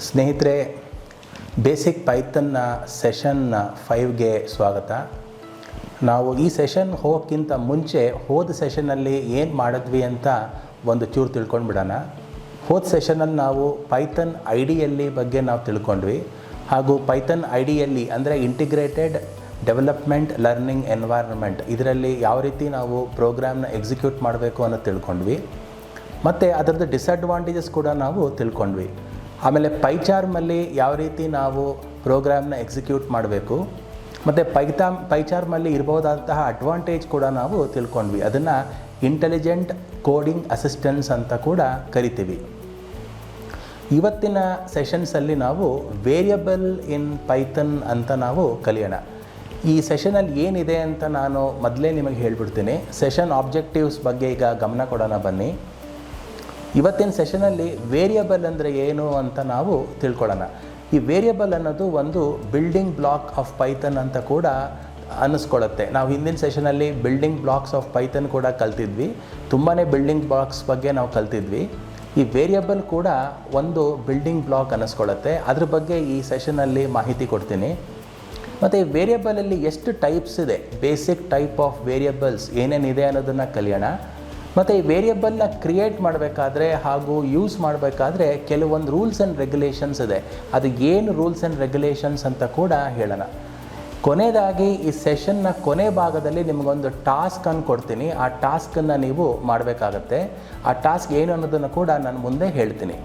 ಸ್ನೇಹಿತರೆ, basic ಪೈಥನ್ನ session 5ಗೆ ಸ್ವಾಗತ. ನಾವು ಈ ಸೆಷನ್ ಹೋಗೋಕ್ಕಿಂತ ಮುಂಚೆ ಹೋದ ಸೆಷನ್ನಲ್ಲಿ ಏನು ಮಾಡಿದ್ವಿ ಅಂತ ಒಂದು ಚೂರು ತಿಳ್ಕೊಂಡು ಬಿಡೋಣ. ಹೋದ ಸೆಷನಲ್ಲಿ ನಾವು ಪೈಥನ್ ಐಡಿಯಲ್ಲಿ ಬಗ್ಗೆ ನಾವು ತಿಳ್ಕೊಂಡ್ವಿ. ಹಾಗೂ ಪೈಥನ್ ಐಡಿಯಲ್ಲಿ ಅಂದರೆ ಇಂಟಿಗ್ರೇಟೆಡ್ ಡೆವಲಪ್ಮೆಂಟ್ ಲರ್ನಿಂಗ್ ಎನ್ವೈರ್ನ್ಮೆಂಟ್, ಇದರಲ್ಲಿ ಯಾವ ರೀತಿ ನಾವು ಪ್ರೋಗ್ರಾಮ್ನ ಎಕ್ಸಿಕ್ಯೂಟ್ ಮಾಡಬೇಕು ಅನ್ನೋದು ತಿಳ್ಕೊಂಡ್ವಿ. ಮತ್ತು ಅದರದ್ದು ಡಿಸಡ್ವಾಂಟೇಜಸ್ ಕೂಡ ನಾವು ತಿಳ್ಕೊಂಡ್ವಿ. ಆಮೇಲೆ ಪೈಚಾರ್ಮಲ್ಲಿ ಯಾವ ರೀತಿ ನಾವು ಪ್ರೋಗ್ರಾಮ್ನ ಎಕ್ಸಿಕ್ಯೂಟ್ ಮಾಡಬೇಕು, ಮತ್ತು ಪೈಚಾರ್ಮಲ್ಲಿ ಇರ್ಬೋದಾದಂತಹ ಅಡ್ವಾಂಟೇಜ್ ಕೂಡ ನಾವು ತಿಳ್ಕೊಂಡ್ವಿ. ಅದನ್ನು ಇಂಟೆಲಿಜೆಂಟ್ ಕೋಡಿಂಗ್ ಅಸಿಸ್ಟೆನ್ಸ್ ಅಂತ ಕೂಡ ಕರಿತೀವಿ. ಇವತ್ತಿನ ಸೆಷನ್ಸಲ್ಲಿ ನಾವು ವೇರಿಯಬಲ್ ಇನ್ ಪೈಥನ್ ಅಂತ ನಾವು ಕಲಿಯೋಣ. ಈ ಸೆಷನಲ್ಲಿ ಏನಿದೆ ಅಂತ ನಾನು ಮೊದಲೇ ನಿಮಗೆ ಹೇಳ್ಬಿಡ್ತೀನಿ. ಸೆಷನ್ ಆಬ್ಜೆಕ್ಟಿವ್ಸ್ ಬಗ್ಗೆ ಈಗ ಗಮನ ಕೊಡೋಣ ಬನ್ನಿ. ಇವತ್ತಿನ ಸೆಷನಲ್ಲಿ ವೇರಿಯಬಲ್ ಅಂದರೆ ಏನು ಅಂತ ನಾವು ತಿಳ್ಕೊಳ್ಳೋಣ. ಈ ವೇರಿಯಬಲ್ ಅನ್ನೋದು ಒಂದು ಬಿಲ್ಡಿಂಗ್ ಬ್ಲಾಕ್ ಆಫ್ ಪೈಥನ್ ಅಂತ ಕೂಡ ಅನ್ನಿಸ್ಕೊಳ್ಳುತ್ತೆ. ನಾವು ಹಿಂದಿನ ಸೆಷನಲ್ಲಿ ಬಿಲ್ಡಿಂಗ್ ಬ್ಲಾಕ್ಸ್ ಆಫ್ ಪೈಥನ್ ಕೂಡ ಕಲ್ತಿದ್ವಿ. ತುಂಬಾ ಬಿಲ್ಡಿಂಗ್ ಬ್ಲಾಕ್ಸ್ ಬಗ್ಗೆ ನಾವು ಕಲ್ತಿದ್ವಿ. ಈ ವೇರಿಯಬಲ್ ಕೂಡ ಒಂದು ಬಿಲ್ಡಿಂಗ್ ಬ್ಲಾಕ್ ಅನ್ನಿಸ್ಕೊಳ್ಳುತ್ತೆ. ಅದ್ರ ಬಗ್ಗೆ ಈ ಸೆಷನಲ್ಲಿ ಮಾಹಿತಿ ಕೊಡ್ತೀನಿ. ಮತ್ತು ಈ ವೇರಿಯಬಲಲ್ಲಿ ಎಷ್ಟು ಟೈಪ್ಸ್ ಇದೆ, ಬೇಸಿಕ್ ಟೈಪ್ ಆಫ್ ವೇರಿಯಬಲ್ಸ್ ಏನೇನಿದೆ ಅನ್ನೋದನ್ನು ಕಲಿಯೋಣ. ಮತ್ತು ಈ ವೇರಿಯಬಲ್ನ ಕ್ರಿಯೇಟ್ ಮಾಡಬೇಕಾದ್ರೆ ಹಾಗೂ ಯೂಸ್ ಮಾಡಬೇಕಾದ್ರೆ ಕೆಲವೊಂದು ರೂಲ್ಸ್ ಆ್ಯಂಡ್ ರೆಗ್ಯುಲೇಷನ್ಸ್ ಇದೆ. ಅದು ಏನು ರೂಲ್ಸ್ ಆ್ಯಂಡ್ ರೆಗ್ಯುಲೇಷನ್ಸ್ ಅಂತ ಕೂಡ ಹೇಳೋಣ. ಕೊನೆಯದಾಗಿ ಈ ಸೆಷನ್ನ ಕೊನೆ ಭಾಗದಲ್ಲಿ ನಿಮಗೊಂದು ಟಾಸ್ಕನ್ನು ಕೊಡ್ತೀನಿ. ಆ ಟಾಸ್ಕನ್ನು ನೀವು ಮಾಡಬೇಕಾಗತ್ತೆ. ಆ ಟಾಸ್ಕ್ ಏನು ಅನ್ನೋದನ್ನು ಕೂಡ ನಾನು ಮುಂದೆ ಹೇಳ್ತೀನಿ.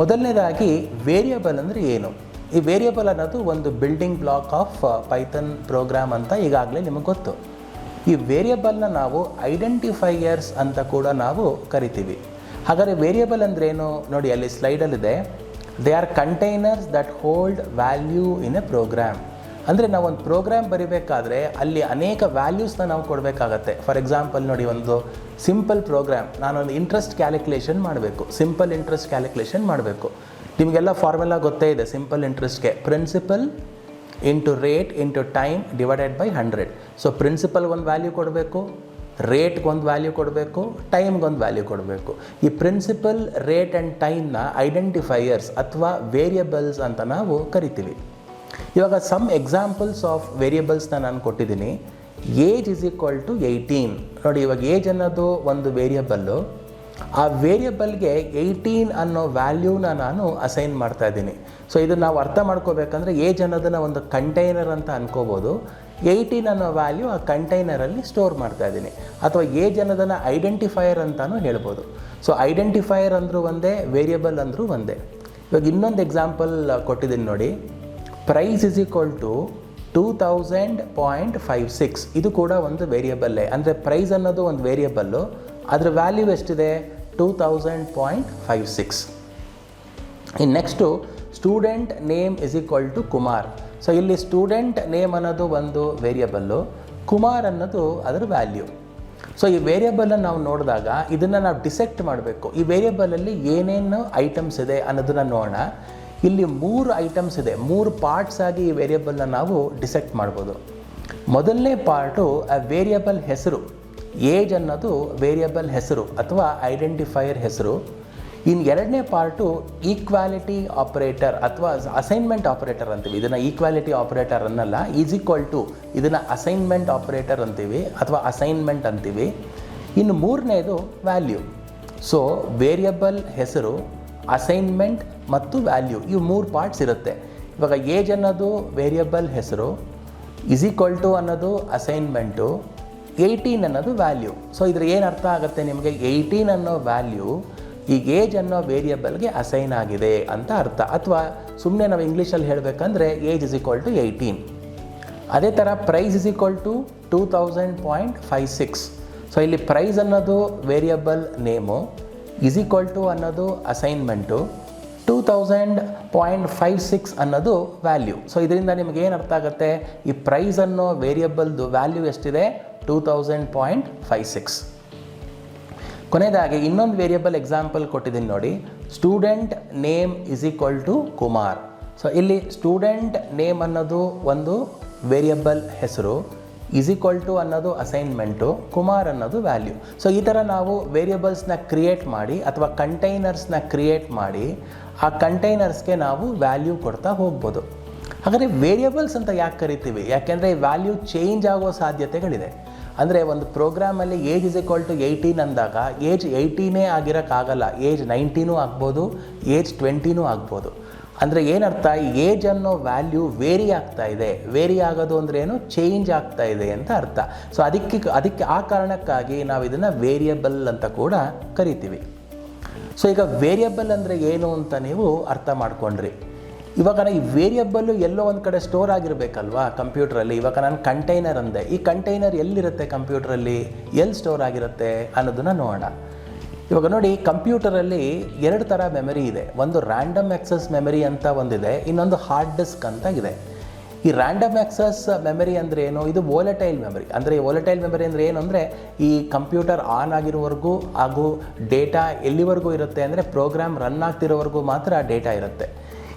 ಮೊದಲನೇದಾಗಿ ವೇರಿಯಬಲ್ ಅಂದರೆ ಏನು? ಈ ವೇರಿಯಬಲ್ ಅನ್ನೋದು ಒಂದು building block of Python program ಅಂತ ಈಗಾಗಲೇ ನಿಮಗೆ ಗೊತ್ತು. ಈ ವೇರಿಯಬಲ್ನ ನಾವು ಐಡೆಂಟಿಫೈಯರ್ಸ್ ಅಂತ ಕೂಡ ನಾವು ಕರಿತೀವಿ. ಹಾಗಾದರೆ ವೇರಿಯಬಲ್ ಅಂದ್ರೇನು ನೋಡಿ, ಅಲ್ಲಿ ಸ್ಲೈಡಲ್ಲಿದೆ. They are containers that hold value in a program. ಅಂದರೆ ನಾವು ಒಂದು ಪ್ರೋಗ್ರಾಮ್ ಬರಿಬೇಕಾದ್ರೆ ಅಲ್ಲಿ ಅನೇಕ ವ್ಯಾಲ್ಯೂಸ್ನ ನಾವು ಕೊಡಬೇಕಾಗತ್ತೆ. ಫಾರ್ ಎಕ್ಸಾಂಪಲ್ ನೋಡಿ, ಒಂದು ಸಿಂಪಲ್ ಪ್ರೋಗ್ರಾಮ್, ನಾನೊಂದು ಇಂಟ್ರೆಸ್ಟ್ ಕ್ಯಾಲ್ಕುಲೇಷನ್ ಮಾಡಬೇಕು. ಸಿಂಪಲ್ ಇಂಟ್ರೆಸ್ಟ್ ಕ್ಯಾಲ್ಕುಲೇಷನ್ ಮಾಡಬೇಕು. ನಿಮಗೆಲ್ಲ ಫಾರ್ಮುಲಾ ಗೊತ್ತೇ ಇದೆ. ಸಿಂಪಲ್ ಇಂಟ್ರೆಸ್ಟ್ಗೆ principal into rate into time divided by 100. So ಪ್ರಿನ್ಸಿಪಲ್ಗೆ ಒಂದು ವ್ಯಾಲ್ಯೂ ಕೊಡಬೇಕು, ರೇಟ್ಗೆ ಒಂದು ವ್ಯಾಲ್ಯೂ ಕೊಡಬೇಕು, ಟೈಮ್ಗೆ ಒಂದು ವ್ಯಾಲ್ಯೂ ಕೊಡಬೇಕು. ಈ ಪ್ರಿನ್ಸಿಪಲ್, ರೇಟ್ ಆ್ಯಂಡ್ ಟೈಮ್ನ ಐಡೆಂಟಿಫೈಯರ್ಸ್ ಅಥವಾ ವೇರಿಯಬಲ್ಸ್ ಅಂತ ನಾವು ಕರಿತೀವಿ. ಇವಾಗ ಸಮ್ ಎಕ್ಸಾಂಪಲ್ಸ್ ಆಫ್ ವೇರಿಯಬಲ್ಸ್ನ ನಾನು ಕೊಟ್ಟಿದ್ದೀನಿ. Age is equal to 18. ನೋಡಿ, ಇವಾಗ ಏಜ್ ಅನ್ನೋದು ಒಂದು ವೇರಿಯಬಲ್ಲು. ಆ ವೇರಿಯಬಲ್ಗೆ 18 ಅನ್ನೋ ವ್ಯಾಲ್ಯೂನ ನಾನು ಅಸೈನ್ ಮಾಡ್ತಾ ಇದ್ದೀನಿ. ಸೊ ಇದನ್ನು ನಾವು ಅರ್ಥ ಮಾಡ್ಕೋಬೇಕಂದ್ರೆ ಏಜ್ ಅನ್ನೋದನ್ನು ಒಂದು ಕಂಟೈನರ್ ಅಂತ ಅನ್ಕೋಬೋದು. 18 ಅನ್ನೋ ವ್ಯಾಲ್ಯೂ ಆ ಕಂಟೈನರಲ್ಲಿ ಸ್ಟೋರ್ ಮಾಡ್ತಾ ಇದ್ದೀನಿ. ಅಥವಾ ಏಜ್ ಅನ್ನೋದನ್ನು ಐಡೆಂಟಿಫೈಯರ್ ಅಂತಲೂ ಹೇಳ್ಬೋದು. ಸೊ ಐಡೆಂಟಿಫೈಯರ್ ಅಂದರೂ ಒಂದೇ, ವೇರಿಯಬಲ್ ಅಂದರೂ ಒಂದೇ. ಇವಾಗ ಇನ್ನೊಂದು ಎಕ್ಸಾಂಪಲ್ ಕೊಟ್ಟಿದ್ದೀನಿ ನೋಡಿ. Price is equal to 2000.56. ಇದು ಕೂಡ ಒಂದು ವೇರಿಯಬಲ್ಲೇ. ಅಂದರೆ ಪ್ರೈಸ್ ಅನ್ನೋದು ಒಂದು ವೇರಿಯಬಲ್ಲು. ಅದರ ವ್ಯಾಲ್ಯೂ ಎಷ್ಟಿದೆ? 2000.56. ಇನ್ನು next student name is equal to Kumar. So ಇಲ್ಲಿ ಸ್ಟೂಡೆಂಟ್ ನೇಮ್ ಅನ್ನೋದು ಒಂದು ವೇರಿಯಬಲ್ಲು, ಕುಮಾರ್ ಅನ್ನೋದು ಅದರ ವ್ಯಾಲ್ಯೂ. ಸೊ ಈ ವೇರಿಯಬಲನ್ನು ನಾವು ನೋಡಿದಾಗ ಇದನ್ನು ನಾವು ಡಿಸೆಕ್ಟ್ ಮಾಡಬೇಕು. ಈ ವೇರಿಯಬಲಲ್ಲಿ ಏನೇನು ಐಟಮ್ಸ್ ಇದೆ ಅನ್ನೋದನ್ನು ನೋಡೋಣ. ಇಲ್ಲಿ 3 ಐಟಮ್ಸ್ ಇದೆ. 3 ಪಾರ್ಟ್ಸ್ ಆಗಿ ಈ ವೇರಿಯಬಲ್ನ ನಾವು ಡಿಸೆಕ್ಟ್ ಮಾಡ್ಬೋದು. ಮೊದಲನೇ ಪಾರ್ಟು ಆ ವೇರಿಯಬಲ್ ಹೆಸರು. ಏಜ್ ಅನ್ನೋದು ವೇರಿಯಬಲ್ ಹೆಸರು ಅಥವಾ ಐಡೆಂಟಿಫೈಯರ್ ಹೆಸರು. ಇನ್ನು ಎರಡನೇ ಪಾರ್ಟು ಈಕ್ವಾಲಿಟಿ ಆಪರೇಟರ್ ಅಥವಾ ಅಸೈನ್ಮೆಂಟ್ ಆಪರೇಟರ್ ಅಂತೀವಿ. ಇದನ್ನು ಈಕ್ವಾಲಿಟಿ ಆಪರೇಟರ್ ಅನ್ನಲ್ಲ, ಈಸ್ ಈಕ್ವಲ್ ಟು, ಇದನ್ನು ಅಸೈನ್ಮೆಂಟ್ ಆಪರೇಟರ್ ಅಂತೀವಿ ಅಥವಾ ಅಸೈನ್ಮೆಂಟ್ ಅಂತೀವಿ. ಇನ್ನು ಮೂರನೇದು ವ್ಯಾಲ್ಯೂ. ಸೊ ವೇರಿಯಬಲ್ ಹೆಸರು, ಅಸೈನ್ಮೆಂಟ್ ಮತ್ತು ವ್ಯಾಲ್ಯೂ, ಇವು 3 ಪಾರ್ಟ್ಸ್ ಇರುತ್ತೆ. ಇವಾಗ ಏಜ್ ಅನ್ನೋದು ವೇರಿಯಬಲ್ ಹೆಸರು, ಈಸ್ ಈಕ್ವಲ್ ಟು ಅನ್ನೋದು ಅಸೈನ್ಮೆಂಟು, 18 ಅನ್ನೋದು ವ್ಯಾಲ್ಯೂ. ಸೊ ಇದ್ರ ಏನು ಅರ್ಥ ಆಗುತ್ತೆ ನಿಮಗೆ? 18 ಅನ್ನೋ ವ್ಯಾಲ್ಯೂ ಈ ಏಜ್ ಅನ್ನೋ ವೇರಿಯಬಲ್ಗೆ ಅಸೈನ್ ಆಗಿದೆ ಅಂತ ಅರ್ಥ. ಅಥವಾ ಸುಮ್ಮನೆ ನಾವು ಇಂಗ್ಲೀಷಲ್ಲಿ ಹೇಳಬೇಕಂದ್ರೆ ಏಜ್ ಇಸ್ ಈಕ್ವಲ್ ಟು 18. ಅದೇ ಥರ price is equal to 2000.56. So ಇಲ್ಲಿ ಪ್ರೈಸ್ ಅನ್ನೋದು variable name, is equal to ಅನ್ನೋದು ಅಸೈನ್ಮೆಂಟು, 2000.56 ಅನ್ನೋದು ವ್ಯಾಲ್ಯೂ. ಸೊ ಇದರಿಂದ ನಿಮಗೇನು ಅರ್ಥ ಆಗುತ್ತೆ? ಈ ಪ್ರೈಸ್ ಅನ್ನೋ ವೇರಿಯಬಲ್ದು ವ್ಯಾಲ್ಯೂ ಎಷ್ಟಿದೆ? 2000.56. ಕೊನೆಯದಾಗಿ ಇನ್ನೊಂದು ವೇರಿಯಬಲ್ ಎಕ್ಸಾಂಪಲ್ ಕೊಟ್ಟಿದ್ದೀನಿ ನೋಡಿ. Student name is equal to Kumar. So ಇಲ್ಲಿ ಸ್ಟೂಡೆಂಟ್ ನೇಮ್ ಅನ್ನೋದು ಒಂದು ವೇರಿಯಬಲ್ ಹೆಸರು, = ಅನ್ನೋದು ಅಸೈನ್ಮೆಂಟು, ಕುಮಾರ್ ಅನ್ನೋದು ವ್ಯಾಲ್ಯೂ. ಸೊ ಈ ಥರ ನಾವು ವೇರಿಯಬಲ್ಸ್ನ ಕ್ರಿಯೇಟ್ ಮಾಡಿ ಅಥವಾ ಕಂಟೈನರ್ಸ್ನ ಕ್ರಿಯೇಟ್ ಮಾಡಿ ಆ ಕಂಟೈನರ್ಸ್ಗೆ ನಾವು ವ್ಯಾಲ್ಯೂ ಕೊಡ್ತಾ ಹೋಗ್ಬೋದು. ಹಾಗಾದರೆ ವೇರಿಯಬಲ್ಸ್ ಅಂತ ಯಾಕೆ ಕರಿತೀವಿ? ಯಾಕೆಂದರೆ ವ್ಯಾಲ್ಯೂ ಚೇಂಜ್ ಆಗೋ ಸಾಧ್ಯತೆಗಳಿದೆ. ಅಂದರೆ ಒಂದು ಪ್ರೋಗ್ರಾಮಲ್ಲಿ ಏಜ್ = 18 ಅಂದಾಗ ಏಜ್ 18 ಆಗಿರೋಕ್ಕಾಗಲ್ಲ, ಏಜ್ 19 ಆಗ್ಬೋದು, ಏಜ್ 20 ಆಗ್ಬೋದು. ಅಂದರೆ ಏನರ್ಥ, ಏಜ್ ಅನ್ನೋ ವ್ಯಾಲ್ಯೂ ವೇರಿ ಆಗ್ತಾ ಇದೆ. ವೇರಿ ಆಗೋದು ಅಂದರೆ ಏನು, ಚೇಂಜ್ ಆಗ್ತಾ ಇದೆ ಅಂತ ಅರ್ಥ. ಸೊ ಅದಕ್ಕೆ ಆ ಕಾರಣಕ್ಕಾಗಿ ನಾವು ಇದನ್ನು ವೇರಿಯಬಲ್ ಅಂತ ಕೂಡ ಕರಿತೀವಿ. ಸೊ ಈಗ ವೇರಿಯಬಲ್ ಅಂದರೆ ಏನು ಅಂತ ನೀವು ಅರ್ಥ ಮಾಡ್ಕೊಂಡ್ರಿ. ಇವಾಗ ಈ ವೇರಿಯಬಲ್ಲು ಎಲ್ಲೋ ಒಂದು ಕಡೆ ಸ್ಟೋರ್ ಆಗಿರಬೇಕಲ್ವಾ ಕಂಪ್ಯೂಟ್ರಲ್ಲಿ. ಇವಾಗ ನಾನು ಕಂಟೈನರ್ ಅಂದೆ, ಈ ಕಂಟೈನರ್ ಎಲ್ಲಿರುತ್ತೆ ಕಂಪ್ಯೂಟ್ರಲ್ಲಿ, ಎಲ್ಲಿ ಸ್ಟೋರ್ ಆಗಿರುತ್ತೆ ಅನ್ನೋದನ್ನು ನೋಡೋಣ. ಇವಾಗ ನೋಡಿ, ಕಂಪ್ಯೂಟರಲ್ಲಿ 2 ಥರ ಮೆಮರಿ ಇದೆ. ಒಂದು ರ್ಯಾಂಡಮ್ ಆಕ್ಸೆಸ್ ಮೆಮರಿ ಅಂತ ಒಂದಿದೆ, ಇನ್ನೊಂದು ಹಾರ್ಡ್ ಡಿಸ್ಕ್ ಅಂತ ಇದೆ. ಈ ರ್ಯಾಂಡಮ್ ಆಕ್ಸೆಸ್ ಮೆಮರಿ ಅಂದರೆ ಏನು, ಇದು ವೋಲಟೈಲ್ ಮೆಮರಿ. ಅಂದರೆ ವೋಲಟೈಲ್ ಮೆಮರಿ ಅಂದರೆ ಏನು ಅಂದರೆ, ಈ ಕಂಪ್ಯೂಟರ್ ಆನ್ ಆಗಿರೋವರೆಗೂ ಹಾಗೂ ಡೇಟಾ ಎಲ್ಲಿವರೆಗೂ ಇರುತ್ತೆ ಅಂದರೆ ಪ್ರೋಗ್ರಾಮ್ ರನ್ ಆಗ್ತಿರೋವರೆಗೂ ಮಾತ್ರ ಡೇಟಾ ಇರುತ್ತೆ.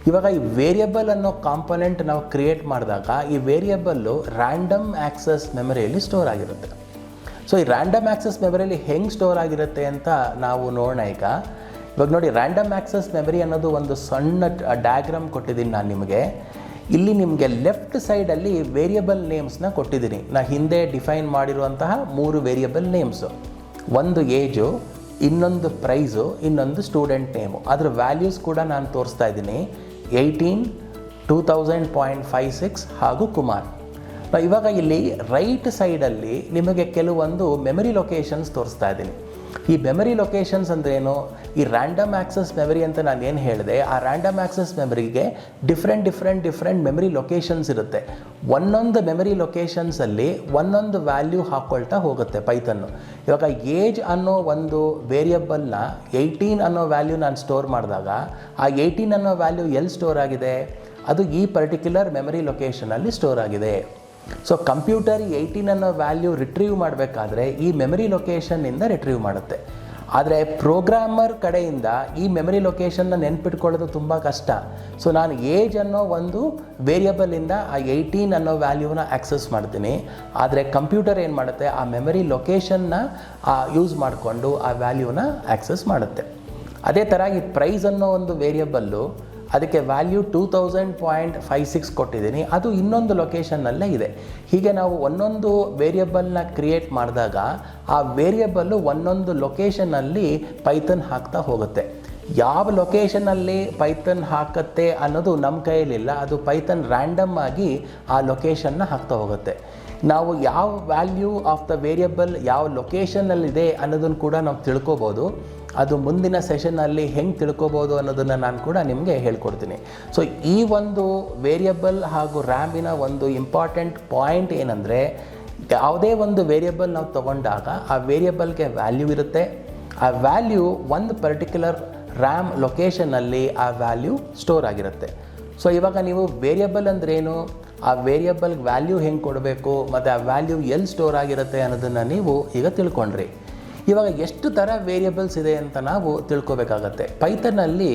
ಇವಾಗ ಈ ವೇರಿಯಬಲ್ ಅನ್ನೋ ಕಾಂಪೊನೆಂಟ್ ನಾವು ಕ್ರಿಯೇಟ್ ಮಾಡಿದಾಗ ಈ ವೇರಿಯಬಲ್ಲು ರ್ಯಾಂಡಮ್ ಆಕ್ಸೆಸ್ ಮೆಮರಿಯಲ್ಲಿ ಸ್ಟೋರ್ ಆಗಿರುತ್ತೆ. ಸೊ ಈ ರ್ಯಾಂಡಮ್ ಆಕ್ಸೆಸ್ ಮೆಮರಿಯಲ್ಲಿ ಹೆಂಗೆ ಸ್ಟೋರ್ ಆಗಿರುತ್ತೆ ಅಂತ ನಾವು ನೋಡೋಣ. ಇವಾಗ ನೋಡಿ, ರ್ಯಾಂಡಮ್ ಆಕ್ಸೆಸ್ ಮೆಮರಿ ಅನ್ನೋದು ಒಂದು ಸಣ್ಣ ಡಯಾಗ್ರಾಮ್ ಕೊಟ್ಟಿದ್ದೀನಿ ನಾನು ನಿಮಗೆ. ಇಲ್ಲಿ ನಿಮಗೆ ಲೆಫ್ಟ್ ಸೈಡಲ್ಲಿ ವೇರಿಯಬಲ್ ನೇಮ್ಸ್ನ ಕೊಟ್ಟಿದ್ದೀನಿ. ನಾನು ಹಿಂದೆ ಡಿಫೈನ್ ಮಾಡಿರುವಂತಹ 3 ವೇರಿಯಬಲ್ ನೇಮ್ಸು. ಒಂದು ಏಜು, ಇನ್ನೊಂದು ಪ್ರೈಸು, ಇನ್ನೊಂದು ಸ್ಟೂಡೆಂಟ್ ನೇಮು. ಅದರ ವ್ಯಾಲ್ಯೂಸ್ ಕೂಡ ನಾನು ತೋರಿಸ್ತಾ ಇದ್ದೀನಿ. 18, 2000.56 ಹಾಗೂ ಕುಮಾರ್. ಇವಾಗ ಇಲ್ಲಿ ರೈಟ್ ಸೈಡಲ್ಲಿ ನಿಮಗೆ ಕೆಲವೊಂದು ಮೆಮರಿ ಲೊಕೇಶನ್ಸ್ ತೋರಿಸ್ತಾ ಇದ್ದೀನಿ. ಈ ಮೆಮರಿ ಲೊಕೇಶನ್ಸ್ ಅಂದ್ರೇನು, ಈ ರ್ಯಾಂಡಮ್ ಆಕ್ಸೆಸ್ ಮೆಮರಿ ಅಂತ ನಾನು ಏನು ಹೇಳಿದೆ, ಆ ರ್ಯಾಂಡಮ್ ಆಕ್ಸೆಸ್ ಮೆಮರಿಗೆ ಡಿಫ್ರೆಂಟ್ ಮೆಮರಿ ಲೊಕೇಶನ್ಸ್ ಇರುತ್ತೆ. ಒಂದೊಂದು ಮೆಮರಿ ಲೊಕೇಶನ್ಸಲ್ಲಿ ಒಂದೊಂದು ವ್ಯಾಲ್ಯೂ ಹಾಕ್ಕೊಳ್ತಾ ಹೋಗುತ್ತೆ ಪೈಥನ್ನು. ಇವಾಗ ಏಜ್ ಅನ್ನೋ ಒಂದು ವೇರಿಯಬಲ್ನ 18 ಅನ್ನೋ ವ್ಯಾಲ್ಯೂ ನಾನು ಸ್ಟೋರ್ ಮಾಡಿದಾಗ ಆ 18 ಅನ್ನೋ ವ್ಯಾಲ್ಯೂ ಎಲ್ಲಿ ಸ್ಟೋರ್ ಆಗಿದೆ, ಅದು ಈ ಪರ್ಟಿಕ್ಯುಲರ್ ಮೆಮರಿ ಲೊಕೇಶನಲ್ಲಿ ಸ್ಟೋರ್ ಆಗಿದೆ. ಸೊ ಕಂಪ್ಯೂಟರ್ 18 ಅನ್ನೋ ವ್ಯಾಲ್ಯೂ ರಿಟ್ರೀವ್ ಮಾಡಬೇಕಾದ್ರೆ ಈ ಮೆಮರಿ ಲೊಕೇಶನ್ನಿಂದ ರಿಟ್ರೀವ್ ಮಾಡುತ್ತೆ. ಆದರೆ ಪ್ರೋಗ್ರಾಮರ್ ಕಡೆಯಿಂದ ಈ ಮೆಮರಿ ಲೊಕೇಶನ್ನ ನೆನ್ಪಿಟ್ಕೊಳ್ಳೋದು ತುಂಬ ಕಷ್ಟ. ಸೊ ನಾನು ಏಜ್ ಅನ್ನೋ ಒಂದು ವೇರಿಯಬಲಿಂದ ಆ 18 ಅನ್ನೋ ವ್ಯಾಲ್ಯೂನ ಆಕ್ಸೆಸ್ ಮಾಡ್ತೀನಿ. ಆದರೆ ಕಂಪ್ಯೂಟರ್ ಏನು ಮಾಡುತ್ತೆ, ಆ ಮೆಮರಿ ಲೊಕೇಶನ್ನ ಯೂಸ್ ಮಾಡಿಕೊಂಡು ಆ ವ್ಯಾಲ್ಯೂನ ಆಕ್ಸೆಸ್ ಮಾಡುತ್ತೆ. ಅದೇ ಥರ ಈ ಪ್ರೈಸ್ ಅನ್ನೋ ಒಂದು ವೇರಿಯಬಲ್ಲು, ಅದಕ್ಕೆ ವ್ಯಾಲ್ಯೂ 2000.56 ಕೊಟ್ಟಿದ್ದೀನಿ, ಅದು ಇನ್ನೊಂದು ಲೊಕೇಶನ್ನಲ್ಲೇ ಇದೆ. ಹೀಗೆ ನಾವು ಒಂದೊಂದು ವೇರಿಯಬಲ್ನ ಕ್ರಿಯೇಟ್ ಮಾಡಿದಾಗ ಆ ವೇರಿಯಬಲ್ಲು ಒಂದೊಂದು ಲೊಕೇಶನ್ನಲ್ಲಿ ಪೈಥನ್ ಹಾಕ್ತಾ ಹೋಗುತ್ತೆ. ಯಾವ ಲೊಕೇಶನಲ್ಲಿ ಪೈಥನ್ ಹಾಕತ್ತೆ ಅನ್ನೋದು ನಮ್ಮ ಕೈಯಲ್ಲಿಲ್ಲ, ಅದು ಪೈಥನ್ ರ್ಯಾಂಡಮ್ ಆಗಿ ಆ ಲೊಕೇಶನ್ನ ಹಾಕ್ತಾ ಹೋಗುತ್ತೆ. ನಾವು ಯಾವ ವ್ಯಾಲ್ಯೂ ಆಫ್ ದ ವೇರಿಯಬಲ್ ಯಾವ ಲೊಕೇಶನ್ನಲ್ಲಿದೆ ಅನ್ನೋದನ್ನು ಕೂಡ ನಾವು ತಿಳ್ಕೊಬೋದು. ಅದು ಮುಂದಿನ ಸೆಷನ್ನಲ್ಲಿ ಹೆಂಗೆ ತಿಳ್ಕೊಬೋದು ಅನ್ನೋದನ್ನು ನಾನು ಕೂಡ ನಿಮಗೆ ಹೇಳ್ಕೊಡ್ತೀನಿ. ಸೊ ಈ ಒಂದು ವೇರಿಯಬಲ್ ಹಾಗೂ ರ್ಯಾಮಿನ ಒಂದು ಇಂಪಾರ್ಟೆಂಟ್ ಪಾಯಿಂಟ್ ಏನಂದರೆ, ಯಾವುದೇ ಒಂದು ವೇರಿಯಬಲ್ ನಾವು ತೊಗೊಂಡಾಗ ಆ ವೇರಿಯಬಲ್ಗೆ ವ್ಯಾಲ್ಯೂ ಇರುತ್ತೆ. ಆ ವ್ಯಾಲ್ಯೂ ಒಂದು ಪರ್ಟಿಕ್ಯುಲರ್ ರ್ಯಾಮ್ ಲೊಕೇಶನ್ನಲ್ಲಿ ಆ ವ್ಯಾಲ್ಯೂ ಸ್ಟೋರ್ ಆಗಿರುತ್ತೆ. ಸೊ ಇವಾಗ ನೀವು ವೇರಿಯಬಲ್ ಅಂದ್ರೇನು, ಆ ವೇರಿಯಬಲ್ಗೆ ವ್ಯಾಲ್ಯೂ ಹೆಂಗೆ ಕೊಡಬೇಕು ಮತ್ತು ಆ ವ್ಯಾಲ್ಯೂ ಎಲ್ಲಿ ಸ್ಟೋರ್ ಆಗಿರುತ್ತೆ ಅನ್ನೋದನ್ನು ನೀವು ಈಗ ತಿಳ್ಕೊಂಡ್ರಿ. ಇವಾಗ ಎಷ್ಟು ಥರ ವೇರಿಯಬಲ್ಸ್ ಇದೆ ಅಂತ ನಾವು ತಿಳ್ಕೊಬೇಕಾಗತ್ತೆ. ಪೈಥನ್ನಲ್ಲಿ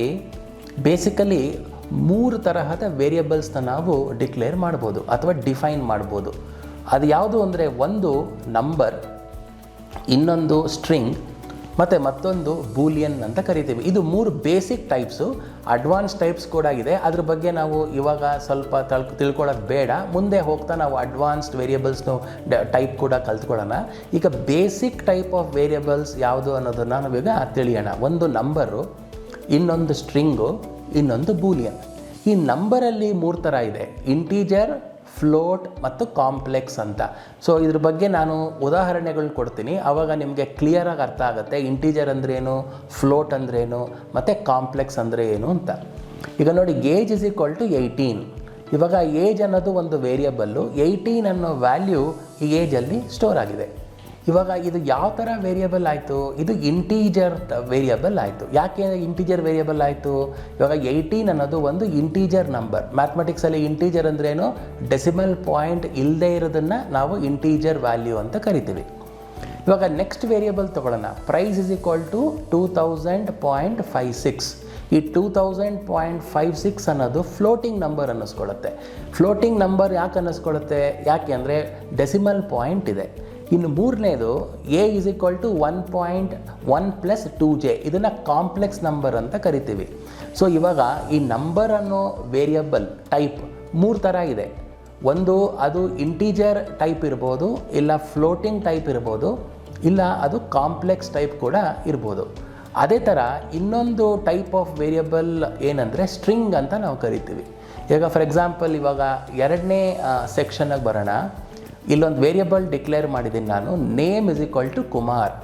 ಬೇಸಿಕಲಿ 3 ತರಹದ ವೇರಿಯಬಲ್ಸ್ನ ನಾವು ಡಿಕ್ಲೇರ್ ಮಾಡ್ಬೋದು ಅಥವಾ ಡಿಫೈನ್ ಮಾಡ್ಬೋದು. ಅದು ಯಾವುದು ಅಂದರೆ, ಒಂದು ನಂಬರ್, ಇನ್ನೊಂದು ಸ್ಟ್ರಿಂಗ್ ಮತ್ತು ಮತ್ತೊಂದು ಬೂಲಿಯನ್ ಅಂತ ಕರಿತೀವಿ. ಇದು 3 ಬೇಸಿಕ್ ಟೈಪ್ಸು. ಅಡ್ವಾನ್ಸ್ ಟೈಪ್ಸ್ ಕೂಡ ಇದೆ, ಅದ್ರ ಬಗ್ಗೆ ನಾವು ಇವಾಗ ಸ್ವಲ್ಪ ತಿಳ್ಕೊಳ್ಳೋದು ಬೇಡ. ಮುಂದೆ ಹೋಗ್ತಾ ನಾವು ಅಡ್ವಾನ್ಸ್ಡ್ ವೇರಿಯಬಲ್ಸ್ನು ಟೈಪ್ ಕೂಡ ಕಲ್ತ್ಕೊಳ್ಳೋಣ. ಈಗ ಬೇಸಿಕ್ ಟೈಪ್ ಆಫ್ ವೇರಿಯಬಲ್ಸ್ ಯಾವುದು ಅನ್ನೋದನ್ನು ನಾವೀಗ ತಿಳಿಯೋಣ. ಒಂದು ನಂಬರು, ಇನ್ನೊಂದು ಸ್ಟ್ರಿಂಗು, ಇನ್ನೊಂದು ಬೂಲಿಯನ್. ಈ ನಂಬರಲ್ಲಿ 3 ಥರ ಇದೆ, ಇಂಟೀಜರ್, ಫ್ಲೋಟ್ ಮತ್ತು ಕಾಂಪ್ಲೆಕ್ಸ್ ಅಂತ. ಸೊ ಇದ್ರ ಬಗ್ಗೆ ನಾನು ಉದಾಹರಣೆಗಳು ಕೊಡ್ತೀನಿ, ಆವಾಗ ನಿಮಗೆ ಕ್ಲಿಯರಾಗಿ ಅರ್ಥ ಆಗುತ್ತೆ ಇಂಟೀಜರ್ ಅಂದ್ರೇನು, ಫ್ಲೋಟ್ ಅಂದ್ರೇನು ಮತ್ತು ಕಾಂಪ್ಲೆಕ್ಸ್ ಅಂದರೆ ಏನು ಅಂತ. ಈಗ ನೋಡಿ, ಏಜ್ = 18. ಇವಾಗ ಏಜ್ ಅನ್ನೋದು ಒಂದು ವೇರಿಯಬಲ್ಲು. 18 ಅನ್ನೋ ವ್ಯಾಲ್ಯೂ ಈ ಏಜಲ್ಲಿ ಸ್ಟೋರ್ ಆಗಿದೆ. ಇವಾಗ ಇದು ಯಾವ ಥರ ವೇರಿಯಬಲ್ ಆಯಿತು, ಇದು ಇಂಟೀಜರ್ ವೇರಿಯಬಲ್ ಆಯಿತು. ಯಾಕೆ ಇಂಟೀಜರ್ ವೇರಿಯಬಲ್ ಆಯಿತು, ಇವಾಗ 18 ಅನ್ನೋದು ಒಂದು ಇಂಟೀಜರ್ ನಂಬರ್. ಮ್ಯಾಥಮೆಟಿಕ್ಸಲ್ಲಿ ಇಂಟೀಜರ್ ಅಂದ್ರೇನು, ಡೆಸಿಮಲ್ ಪಾಯಿಂಟ್ ಇಲ್ಲದೆ ಇರೋದನ್ನು ನಾವು ಇಂಟೀಜರ್ ವ್ಯಾಲ್ಯೂ ಅಂತ ಕರಿತೀವಿ. ಇವಾಗ ನೆಕ್ಸ್ಟ್ ವೇರಿಯಬಲ್ ತೊಗೊಳ್ಳೋಣ. ಪ್ರೈಸ್ = 2000.56. ಈ 2000.56 ಅನ್ನೋದು ಫ್ಲೋಟಿಂಗ್ ನಂಬರ್ ಅನ್ನಿಸ್ಕೊಳ್ಳುತ್ತೆ. ಫ್ಲೋಟಿಂಗ್ ನಂಬರ್ ಯಾಕೆ ಅನ್ನಿಸ್ಕೊಳ್ಳುತ್ತೆ? ಯಾಕೆ ಅಂದರೆ ಡೆಸಿಮಲ್ ಪಾಯಿಂಟ್ ಇದೆ. ಇನ್ನು ಮೂರನೇದು a = 1.1 + 2j, ಇದನ್ನು ಕಾಂಪ್ಲೆಕ್ಸ್ ನಂಬರ್ ಅಂತ ಕರಿತೀವಿ. ಸೊ ಇವಾಗ ಈ ನಂಬರ್ ಅನ್ನೋ ವೇರಿಯಬಲ್ ಟೈಪ್ 3 ಥರ ಇದೆ. ಒಂದು ಅದು ಇಂಟೀಜರ್ ಟೈಪ್ ಇರ್ಬೋದು, ಇಲ್ಲ ಫ್ಲೋಟಿಂಗ್ ಟೈಪ್ ಇರ್ಬೋದು, ಇಲ್ಲ ಅದು ಕಾಂಪ್ಲೆಕ್ಸ್ ಟೈಪ್ ಕೂಡ ಇರ್ಬೋದು. ಅದೇ ಥರ ಇನ್ನೊಂದು ಟೈಪ್ ಆಫ್ ವೇರಿಯಬಲ್ ಏನಂದರೆ ಸ್ಟ್ರಿಂಗ್ ಅಂತ ನಾವು ಕರಿತೀವಿ. ಈಗ ಫಾರ್ ಎಕ್ಸಾಂಪಲ್ ಇವಾಗ 2ನೇ ಸೆಕ್ಷನ್ಗೆ ಬರೋಣ. ಇಲ್ಲೊಂದು ವೇರಿಯಬಲ್ ಡಿಕ್ಲೇರ್ ಮಾಡಿದ್ದೀನಿ ನಾನು, ನೇಮ್ = ಕುಮಾರ್.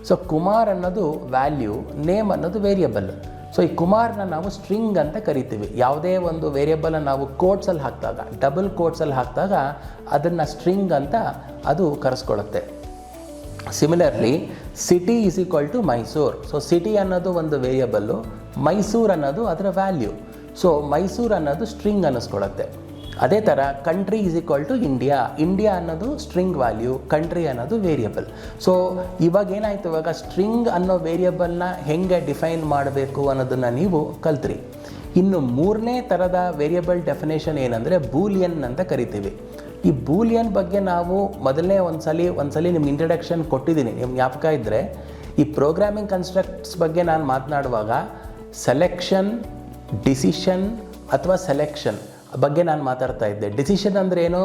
ಸೊ ಕುಮಾರ್ ಅನ್ನೋದು ವ್ಯಾಲ್ಯೂ, ನೇಮ್ ಅನ್ನೋದು ವೇರಿಯಬಲ್. ಸೊ ಈ ಕುಮಾರ್ನ ನಾವು ಸ್ಟ್ರಿಂಗ್ ಅಂತ ಕರಿತೀವಿ. ಯಾವುದೇ ಒಂದು ವೇರಿಯಬಲನ್ನು ನಾವು ಕೋಟ್ಸಲ್ಲಿ ಹಾಕಿದಾಗ, ಡಬಲ್ ಕೋಟ್ಸಲ್ಲಿ ಹಾಕಿದಾಗ ಅದನ್ನು ಸ್ಟ್ರಿಂಗ್ ಅಂತ ಅದು ಕರೆಸ್ಕೊಳ್ಳುತ್ತೆ. Similarly city = Mysuru. So city ಅನ್ನೋದು ಒಂದು ವೇರಿಯಬಲ್ಲು, ಮೈಸೂರು ಅನ್ನೋದು ಅದರ ವ್ಯಾಲ್ಯೂ. ಸೊ ಮೈಸೂರು ಅನ್ನೋದು ಸ್ಟ್ರಿಂಗ್ ಅನ್ನಿಸ್ಕೊಳ್ಳುತ್ತೆ. ಅದೇ ಥರ ಕಂಟ್ರಿ = ಇಂಡಿಯಾ. ಇಂಡಿಯಾ ಅನ್ನೋದು ಸ್ಟ್ರಿಂಗ್ ವ್ಯಾಲ್ಯೂ, ಕಂಟ್ರಿ ಅನ್ನೋದು ವೇರಿಯಬಲ್. ಸೊ ಇವಾಗ ಏನಾಯಿತು, ಇವಾಗ ಸ್ಟ್ರಿಂಗ್ ಅನ್ನೋ ವೇರಿಯಬಲ್ನ ಹೆಂಗೆ ಡಿಫೈನ್ ಮಾಡಬೇಕು ಅನ್ನೋದನ್ನು ನೀವು ಕಲ್ತ್ರಿ. ಇನ್ನು 3ನೇ ಥರದ ವೇರಿಯಬಲ್ ಡೆಫಿನೇಷನ್ ಏನಂದರೆ ಬೂಲಿಯನ್ ಅಂತ ಕರಿತೀವಿ. ಈ ಬೂಲಿಯನ್ ಬಗ್ಗೆ ನಾವು ಮೊದಲನೇ ಒಂದ್ಸಲಿ ನಿಮ್ಗೆ ಇಂಟ್ರಡಕ್ಷನ್ ಕೊಟ್ಟಿದ್ದೀನಿ. ನಿಮ್ಗೆ ಜ್ಞಾಪಕ ಇದ್ದರೆ ಈ ಪ್ರೋಗ್ರಾಮಿಂಗ್ ಕನ್ಸ್ಟ್ರಕ್ಟ್ಸ್ ಬಗ್ಗೆ ನಾನು ಮಾತನಾಡುವಾಗ ಸೆಲೆಕ್ಷನ್, ಡಿಸಿಷನ್ ಅಥವಾ ಸೆಲೆಕ್ಷನ್ ಬಗ್ಗೆ ನಾನು ಮಾತಾಡ್ತಾ ಇದ್ದೆ. ಡಿಸಿಷನ್ ಅಂದರೆ ಏನು?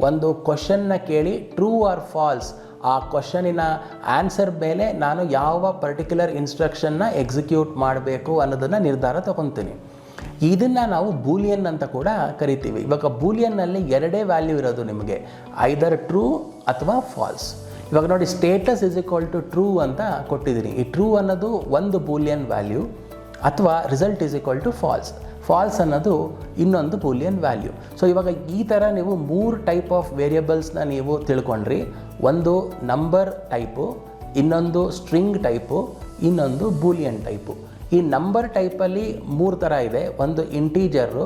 ಒಂದು ಕ್ವಶನ್ನ ಕೇಳಿ ಟ್ರೂ ಆರ್ ಫಾಲ್ಸ್, ಆ ಕ್ವಶನಿನ ಆನ್ಸರ್ ಮೇಲೆ ನಾನು ಯಾವ ಪರ್ಟಿಕ್ಯುಲರ್ ಇನ್ಸ್ಟ್ರಕ್ಷನ್ನ ಎಕ್ಸಿಕ್ಯೂಟ್ ಮಾಡಬೇಕು ಅನ್ನೋದನ್ನು ನಿರ್ಧಾರ ತಗೊತೀನಿ. ಇದನ್ನು ನಾವು ಬೂಲಿಯನ್ ಅಂತ ಕೂಡ ಕರಿತೀವಿ. ಇವಾಗ ಬೂಲಿಯನ್ನಲ್ಲಿ 2 ವ್ಯಾಲ್ಯೂ ಇರೋದು ನಿಮಗೆ, ಐದರ್ ಟ್ರೂ ಅಥವಾ ಫಾಲ್ಸ್. ಇವಾಗ ನೋಡಿ, ಸ್ಟೇಟಸ್ = ಟ್ರೂ ಅಂತ ಕೊಟ್ಟಿದ್ದೀನಿ. ಈ ಟ್ರೂ ಅನ್ನೋದು ಒಂದು ಬೂಲಿಯನ್ ವ್ಯಾಲ್ಯೂ, ಅಥವಾ ರಿಸಲ್ಟ್ = ಫಾಲ್ಸ್. ಫಾಲ್ಸ್ ಅನ್ನೋದು ಇನ್ನೊಂದು ಬೂಲಿಯನ್ ವ್ಯಾಲ್ಯೂ. ಸೊ ಇವಾಗ ಈ ಥರ ನೀವು 3 ಟೈಪ್ ಆಫ್ ವೇರಿಯಬಲ್ಸ್ನ ನೀವು ತಿಳ್ಕೊಂಡ್ರಿ. ಒಂದು ನಂಬರ್ ಟೈಪು, ಇನ್ನೊಂದು ಸ್ಟ್ರಿಂಗ್ ಟೈಪು, ಇನ್ನೊಂದು ಬೂಲಿಯನ್ ಟೈಪು. ಈ ನಂಬರ್ ಟೈಪಲ್ಲಿ 3 ಥರ ಇದೆ. ಒಂದು ಇಂಟೀಜರು,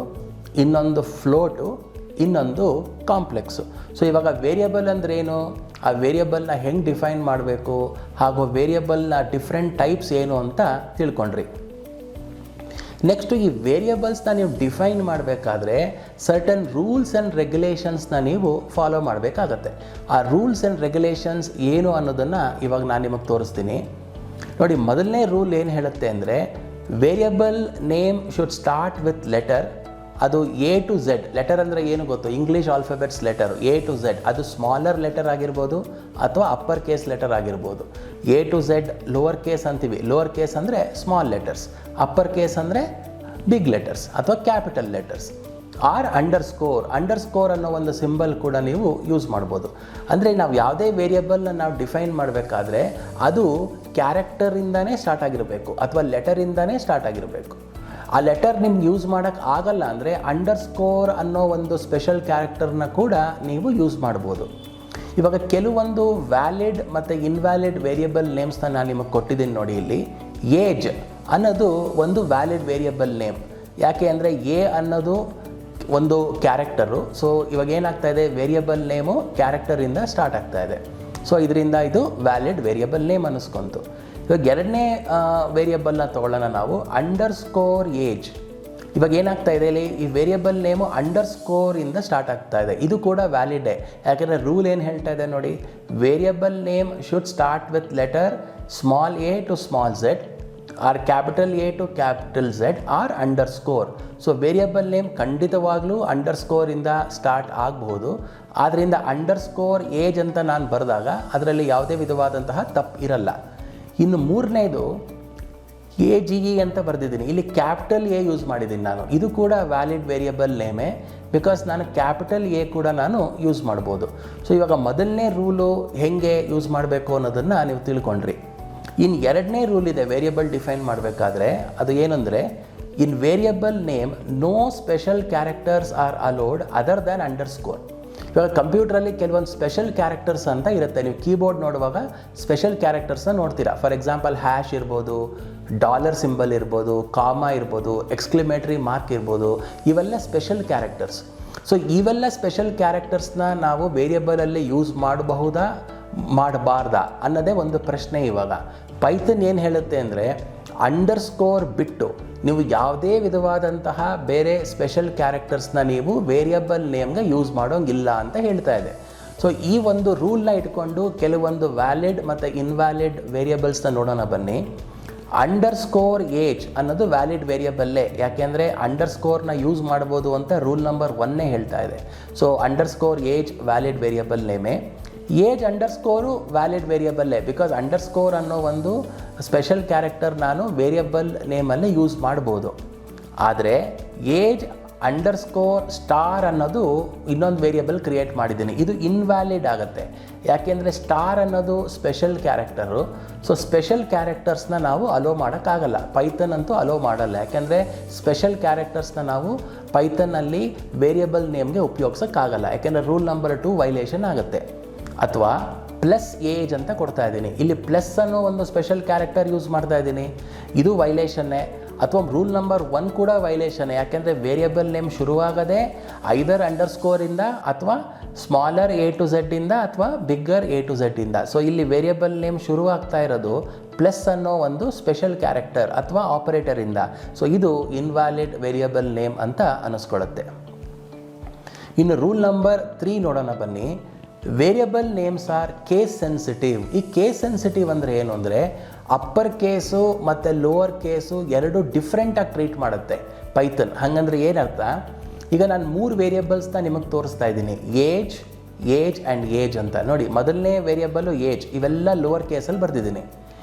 ಇನ್ನೊಂದು ಫ್ಲೋಟು, ಇನ್ನೊಂದು ಕಾಂಪ್ಲೆಕ್ಸು. ಸೊ ಇವಾಗ ವೇರಿಯಬಲ್ ಅಂದರೆ ಏನು, ಆ ವೇರಿಯಬಲ್ನ ಹೆಂಗೆ ಡಿಫೈನ್ ಮಾಡಬೇಕು, ಹಾಗೂ ವೇರಿಯಬಲ್ನ ಡಿಫ್ರೆಂಟ್ ಟೈಪ್ಸ್ ಏನು ಅಂತ ತಿಳ್ಕೊಂಡ್ರಿ. ನೆಕ್ಸ್ಟು ಈ ವೇರಿಯಬಲ್ಸ್ನ ನೀವು ಡಿಫೈನ್ ಮಾಡಬೇಕಾದ್ರೆ ಸರ್ಟನ್ ರೂಲ್ಸ್ ಆ್ಯಂಡ್ ರೆಗ್ಯುಲೇಷನ್ಸ್ನ ನೀವು ಫಾಲೋ ಮಾಡಬೇಕಾಗತ್ತೆ. ಆ ರೂಲ್ಸ್ ಆ್ಯಂಡ್ ರೆಗ್ಯುಲೇಷನ್ಸ್ ಏನು ಅನ್ನೋದನ್ನು ಇವಾಗ ನಾನು ನಿಮಗೆ ತೋರಿಸ್ತೀನಿ. ನೋಡಿ, ಮೊದಲನೇ ರೂಲ್ ಏನು ಹೇಳುತ್ತೆ ಅಂದರೆ variable name should start with letter. ಅದು A to Z. ಲೆಟರ್ ಅಂದರೆ ಏನು ಗೊತ್ತು? English alphabets letter A to Z. ಅದು ಸ್ಮಾಲರ್ ಲೆಟರ್ ಆಗಿರ್ಬೋದು ಅಥವಾ ಅಪ್ಪರ್ ಕೇಸ್ ಲೆಟರ್ ಆಗಿರ್ಬೋದು. A to Z lower case ಅಂತೀವಿ. ಲೋವರ್ ಕೇಸ್ ಅಂದರೆ ಸ್ಮಾಲ್ ಲೆಟರ್ಸ್, ಅಪ್ಪರ್ ಕೇಸ್ ಅಂದರೆ ಬಿಗ್ ಲೆಟರ್ಸ್ ಅಥವಾ ಕ್ಯಾಪಿಟಲ್ ಲೆಟರ್ಸ್. ಆರ್ ಅಂಡರ್ಸ್ಕೋರ್ ಅನ್ನೋ ಒಂದು ಸಿಂಬಲ್ ಕೂಡ ನೀವು ಯೂಸ್ ಮಾಡ್ಬೋದು. ಅಂದರೆ ನಾವು ಯಾವುದೇ ವೇರಿಯಬಲ್ನ ನಾವು ಡಿಫೈನ್ ಮಾಡಬೇಕಾದ್ರೆ ಅದು ಕ್ಯಾರೆಕ್ಟರಿಂದನೇ ಸ್ಟಾರ್ಟ್ ಆಗಿರಬೇಕು ಅಥವಾ ಲೆಟರಿಂದನೇ ಸ್ಟಾರ್ಟ್ ಆಗಿರಬೇಕು. ಆ ಲೆಟರ್ ನಿಮ್ಗೆ ಯೂಸ್ ಮಾಡೋಕ್ಕೆ ಆಗಲ್ಲ ಅಂದರೆ ಅಂಡರ್ಸ್ಕೋರ್ ಅನ್ನೋ ಒಂದು ಸ್ಪೆಷಲ್ ಕ್ಯಾರೆಕ್ಟರ್ನ ಕೂಡ ನೀವು ಯೂಸ್ ಮಾಡ್ಬೋದು. ಇವಾಗ ಕೆಲವೊಂದು ವ್ಯಾಲಿಡ್ ಮತ್ತು ಇನ್ವ್ಯಾಲಿಡ್ ವೇರಿಯಬಲ್ ನೇಮ್ಸ್ನ ನಾನು ನಿಮಗೆ ಕೊಟ್ಟಿದ್ದೀನಿ ನೋಡಿ. ಇಲ್ಲಿ ಏಜ್ ಅನ್ನೋದು ಒಂದು ವ್ಯಾಲಿಡ್ ವೇರಿಯಬಲ್ ನೇಮ್. ಯಾಕೆ ಅಂದರೆ ಎ ಅನ್ನೋದು ಒಂದು ಕ್ಯಾರೆಕ್ಟರು. ಸೊ ಇವಾಗ ಏನಾಗ್ತಾ ಇದೆ, ವೇರಿಯಬಲ್ ನೇಮು ಕ್ಯಾರೆಕ್ಟರಿಂದ ಸ್ಟಾರ್ಟ್ ಆಗ್ತಾ ಇದೆ. ಸೊ ಇದರಿಂದ ಇದು ವ್ಯಾಲಿಡ್ ವೇರಿಯಬಲ್ ನೇಮ್ ಅನ್ನಿಸ್ಕೊಂತು. ಇವಾಗ 2ನೇ ವೇರಿಯಬಲ್ನ ತೊಗೊಳ್ಳೋಣ ನಾವು, ಅಂಡರ್ಸ್ಕೋರ್ ಏಜ್. ಇವಾಗ ಏನಾಗ್ತಾ ಇದೆ ಇಲ್ಲಿ, ಈ ವೇರಿಯಬಲ್ ನೇಮು ಅಂಡರ್ಸ್ಕೋರಿಂದ ಸ್ಟಾರ್ಟ್ ಆಗ್ತಾ ಇದೆ. ಇದು ಕೂಡ ವ್ಯಾಲಿಡೇ. ಯಾಕೆಂದರೆ ರೂಲ್ ಏನು ಹೇಳ್ತಾ ಇದೆ ನೋಡಿ, variable name should start with letter small a to small z or capital A to capital Z or underscore. So variable name ಖಂಡಿತವಾಗ್ಲೂ ಅಂಡರ್ಸ್ಕೋರಿಂದ ಸ್ಟಾರ್ಟ್ ಆಗಬಹುದು. ಆದ್ದರಿಂದ ಅಂಡರ್ಸ್ಕೋರ್ ಏಜ್ ಅಂತ ನಾನು ಬರೆದಾಗ ಅದರಲ್ಲಿ ಯಾವುದೇ ವಿಧವಾದಂತಹ ತಪ್ಪು ಇರಲ್ಲ. ಇನ್ನು 3ನೇದು AGE ಅಂತ ಬರೆದಿದ್ದೀನಿ. ಇಲ್ಲಿ ಕ್ಯಾಪಿಟಲ್ A ಯೂಸ್ ಮಾಡಿದ್ದೀನಿ ನಾನು. ಇದು ಕೂಡ ವ್ಯಾಲಿಡ್ ವೇರಿಯಬಲ್ ನೇಮೇ, ಬಿಕಾಸ್ ನಾನು ಕ್ಯಾಪಿಟಲ್ A ಕೂಡ ನಾನು ಯೂಸ್ ಮಾಡ್ಬೋದು. ಸೊ ಇವಾಗ ಮೊದಲನೇ ರೂಲು ಹೇಗೆ ಯೂಸ್ ಮಾಡಬೇಕು ಅನ್ನೋದನ್ನು ನೀವು ತಿಳ್ಕೊಂಡ್ರಿ. ಇನ್ನು 2ನೇ ರೂಲ್ ಇದೆ ವೇರಿಯಬಲ್ ಡಿಫೈನ್ ಮಾಡಬೇಕಾದ್ರೆ. ಅದು ಏನಂದರೆ, in variable name no special characters are allowed other than underscore. ಇವಾಗ ಕಂಪ್ಯೂಟ್ರಲ್ಲಿ ಕೆಲವೊಂದು ಸ್ಪೆಷಲ್ ಕ್ಯಾರೆಕ್ಟರ್ಸ್ ಅಂತ ಇರುತ್ತೆ. ನೀವು ಕೀಬೋರ್ಡ್ ನೋಡುವಾಗ ಸ್ಪೆಷಲ್ ಕ್ಯಾರೆಕ್ಟರ್ಸ್ನ ನೋಡ್ತೀರಾ. ಫಾರ್ ಎಕ್ಸಾಂಪಲ್ ಹ್ಯಾಶ್ ಇರ್ಬೋದು, ಡಾಲರ್ ಸಿಂಬಲ್ ಇರ್ಬೋದು, ಕಾಮಾ ಇರ್ಬೋದು, ಎಕ್ಸ್ಕ್ಲಿಮೇಟ್ರಿ ಮಾರ್ಕ್ ಇರ್ಬೋದು. ಇವೆಲ್ಲ ಸ್ಪೆಷಲ್ ಕ್ಯಾರೆಕ್ಟರ್ಸ್. ಸೊ ಇವೆಲ್ಲ ಸ್ಪೆಷಲ್ ಕ್ಯಾರೆಕ್ಟರ್ಸ್ನ ನಾವು ವೇರಿಯಬಲಲ್ಲಿ ಯೂಸ್ ಮಾಡಬಹುದಾ ಮಾಡಬಾರ್ದಾ ಅನ್ನೋದೇ ಒಂದು ಪ್ರಶ್ನೆ. ಇವಾಗ ಪೈಥನ್ ಏನು ಹೇಳುತ್ತೆ ಅಂದರೆ, ಅಂಡರ್ಸ್ಕೋರ್ ಬಿಟ್ಟು ನೀವು ಯಾವುದೇ ವಿಧವಾದಂತಹ ಬೇರೆ ಸ್ಪೆಷಲ್ ಕ್ಯಾರೆಕ್ಟರ್ಸ್ನ ನೀವು ವೇರಿಯಬಲ್ ನೇಮ್ಗೆ ಯೂಸ್ ಮಾಡೋಂಗಿಲ್ಲ ಅಂತ ಹೇಳ್ತಾ ಇದೆ. ಸೊ ಈ ಒಂದು ರೂಲ್ನ ಇಟ್ಕೊಂಡು ಕೆಲವೊಂದು ವ್ಯಾಲಿಡ್ ಮತ್ತು ಇನ್ವ್ಯಾಲಿಡ್ ವೇರಿಯಬಲ್ಸ್ನ ನೋಡೋಣ ಬನ್ನಿ. ಅಂಡರ್ಸ್ಕೋರ್ ಏಜ್ ಅನ್ನೋದು ವ್ಯಾಲಿಡ್ ವೇರಿಯಬಲ್ಲೇ, ಯಾಕೆಂದರೆ ಅಂಡರ್ಸ್ಕೋರ್ನ ಯೂಸ್ ಮಾಡ್ಬೋದು ಅಂತ ರೂಲ್ ನಂಬರ್ 1 ಹೇಳ್ತಾ ಇದೆ. So underscore age valid variable ನೇಮೇ. ಏಜ್ ಅಂಡರ್ಸ್ಕೋರು ವ್ಯಾಲಿಡ್ ವೇರಿಯಬಲ್ಲೇ, ಬಿಕಾಸ್ ಅಂಡರ್ಸ್ಕೋರ್ ಅನ್ನೋ ಒಂದು ಸ್ಪೆಷಲ್ ಕ್ಯಾರೆಕ್ಟರ್ ನಾನು ವೇರಿಯಬಲ್ ನೇಮಲ್ಲಿ ಯೂಸ್ ಮಾಡ್ಬೋದು. ಆದರೆ ಏಜ್ ಅಂಡರ್ಸ್ಕೋರ್ ಸ್ಟಾರ್ ಅನ್ನೋದು ಇನ್ನೊಂದು ವೇರಿಯಬಲ್ ಕ್ರಿಯೇಟ್ ಮಾಡಿದ್ದೀನಿ, ಇದು ಇನ್ವ್ಯಾಲಿಡ್ ಆಗುತ್ತೆ. ಯಾಕೆಂದರೆ ಸ್ಟಾರ್ ಅನ್ನೋದು ಸ್ಪೆಷಲ್ ಕ್ಯಾರೆಕ್ಟರು. ಸೊ ಸ್ಪೆಷಲ್ ಕ್ಯಾರೆಕ್ಟರ್ಸ್ನ ನಾವು ಅಲೋ ಮಾಡೋಕ್ಕಾಗಲ್ಲ, ಪೈಥನ್ ಅಂತೂ ಅಲೋ ಮಾಡಲ್ಲ. ಯಾಕೆಂದರೆ ಸ್ಪೆಷಲ್ ಕ್ಯಾರೆಕ್ಟರ್ಸ್ನ ನಾವು ಪೈಥನ್ನಲ್ಲಿ ವೇರಿಯಬಲ್ ನೇಮ್ಗೆ ಉಪಯೋಗಿಸೋಕ್ಕಾಗಲ್ಲ, ಯಾಕೆಂದರೆ ರೂಲ್ ನಂಬರ್ 2 ವೈಲೇಷನ್ ಆಗುತ್ತೆ. ಅಥವಾ ಪ್ಲಸ್ ಏಜ್ ಅಂತ ಕೊಡ್ತಾ ಇದ್ದೀನಿ, ಇಲ್ಲಿ ಪ್ಲಸ್ ಅನ್ನೋ ಒಂದು ಸ್ಪೆಷಲ್ ಕ್ಯಾರೆಕ್ಟರ್ ಯೂಸ್ ಮಾಡ್ತಾ ಇದ್ದೀನಿ, ಇದು ವೈಲೇಷನ್ನೇ. ಅಥವಾ ರೂಲ್ ನಂಬರ್ 1 ಕೂಡ ವೈಲೇಷನ್, ಯಾಕೆಂದರೆ ವೇರಿಯಬಲ್ ನೇಮ್ ಶುರುವಾಗದೆ ಐದರ್ ಅಂಡರ್ಸ್ಕೋರಿಂದ ಅಥವಾ ಸ್ಮಾಲರ್ A to Z ಇಂದ ಅಥವಾ ಬಿಗ್ಗರ್ A to Z ಇಂದ. ಸೊ ಇಲ್ಲಿ ವೇರಿಯಬಲ್ ನೇಮ್ ಶುರುವಾಗ್ತಾ ಇರೋದು ಪ್ಲಸ್ ಅನ್ನೋ ಒಂದು ಸ್ಪೆಷಲ್ ಕ್ಯಾರೆಕ್ಟರ್ ಅಥವಾ ಆಪರೇಟರಿಂದ. ಸೊ ಇದು ಇನ್ವ್ಯಾಲಿಡ್ ವೇರಿಯಬಲ್ ನೇಮ್ ಅಂತ ಅನ್ನಿಸ್ಕೊಳ್ಳುತ್ತೆ. ಇನ್ನು ರೂಲ್ ನಂಬರ್ 3 ನೋಡೋಣ ಬನ್ನಿ. Variable names are case sensitive. ಈ ಕೇಸ್ ಸೆನ್ಸಿಟಿವ್ ಅಂದರೆ ಏನು ಅಂದರೆ ಅಪ್ಪರ್ ಕೇಸು ಮತ್ತು ಲೋವರ್ ಕೇಸು ಎರಡು ಡಿಫ್ರೆಂಟಾಗಿ ಟ್ರೀಟ್ ಮಾಡುತ್ತೆ ಪೈಥನ್. ಹಾಗಂದ್ರೆ ಏನರ್ಥ, ಈಗ ನಾನು 3 ವೇರಿಯಬಲ್ಸ್ನ ನಿಮಗೆ ತೋರಿಸ್ತಾ ಇದ್ದೀನಿ, ಏಜ್ ಆ್ಯಂಡ್ ಏಜ್ ಅಂತ. ನೋಡಿ, ಮೊದಲನೇ ವೇರಿಯಬಲ್ಲು ಏಜ್, ಇವೆಲ್ಲ ಲೋವರ್ ಕೇಸಲ್ಲಿ ಬರೆದಿದ್ದೀನಿ.